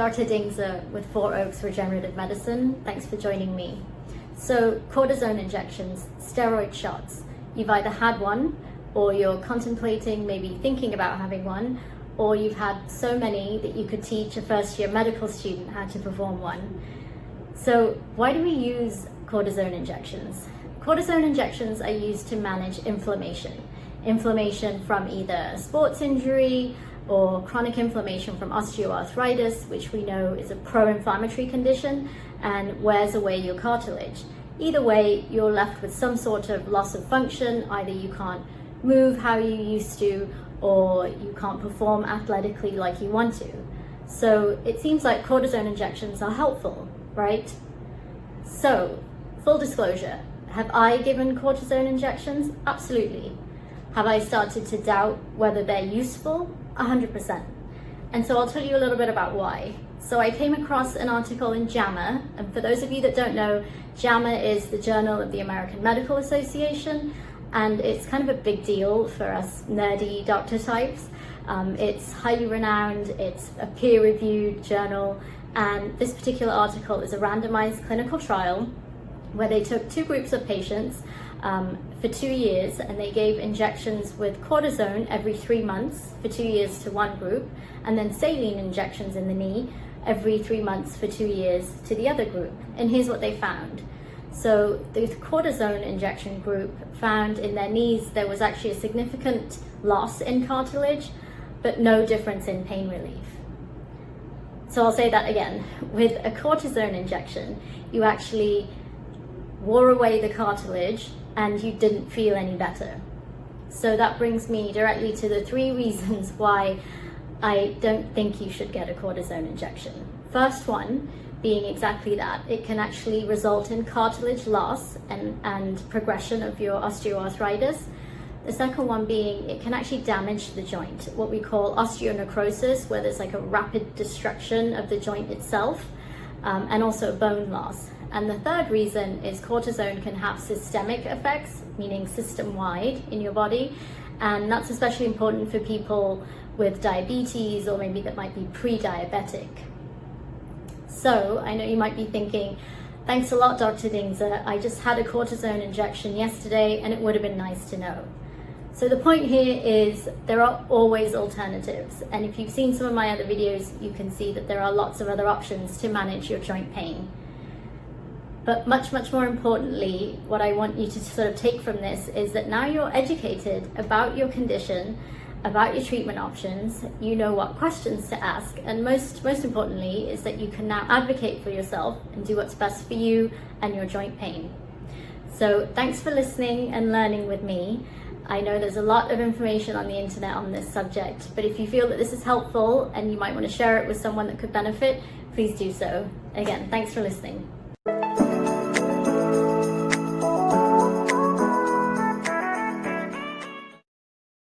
Dr. Dhingsa with Four Oaks Regenerative Medicine. Thanks for joining me. So, cortisone injections, steroid shots. You've either had one, or you're contemplating, maybe thinking about having one, or you've had so many that you could teach a first-year medical student how to perform one. So, why do we use cortisone injections? Cortisone injections are used to manage inflammation. Inflammation from either a sports injury or chronic inflammation from osteoarthritis, which we know is a pro-inflammatory condition and wears away your cartilage. Either way, you're left with some sort of loss of function. Either you can't move how you used to, or you can't perform athletically like you want to. So it seems like cortisone injections are helpful, right? So, full disclosure, have I given cortisone injections? Absolutely. Have I started to doubt whether they're useful? 100%. And so I'll tell you a little bit about why. So I came across an article in JAMA, and for those of you that don't know, JAMA is the Journal of the American Medical Association, and it's kind of a big deal for us nerdy doctor types. It's highly renowned, it's a peer-reviewed journal, and this particular article is a randomized clinical trial where they took two groups of patients for 2 years, and they gave injections with cortisone every 3 months for 2 years to one group, and then saline injections in the knee every 3 months for 2 years to the other group. And here's what they found. So the cortisone injection group found in their knees there was actually a significant loss in cartilage, but no difference in pain relief. So I'll say that again. With a cortisone injection, you actually wore away the cartilage and you didn't feel any better. So that brings me directly to the 3 reasons why I don't think you should get a cortisone injection. First one being exactly that. It can actually result in cartilage loss and progression of your osteoarthritis. The second one being it can actually damage the joint, what we call osteonecrosis, where there's like a rapid destruction of the joint itself, and also bone loss. And the third reason is cortisone can have systemic effects, meaning system-wide in your body, and that's especially important for people with diabetes or maybe that might be pre-diabetic. So I know you might be thinking, thanks a lot, Dr. Dhingsa. I just had a cortisone injection yesterday and it would have been nice to know. So the point here is there are always alternatives. And if you've seen some of my other videos, you can see that there are lots of other options to manage your joint pain. But much, much more importantly, what I want you to sort of take from this is that now you're educated about your condition, about your treatment options, you know what questions to ask, and most importantly is that you can now advocate for yourself and do what's best for you and your joint pain. So thanks for listening and learning with me. I know there's a lot of information on the internet on this subject, but if you feel that this is helpful and you might want to share it with someone that could benefit, please do so. Again, thanks for listening.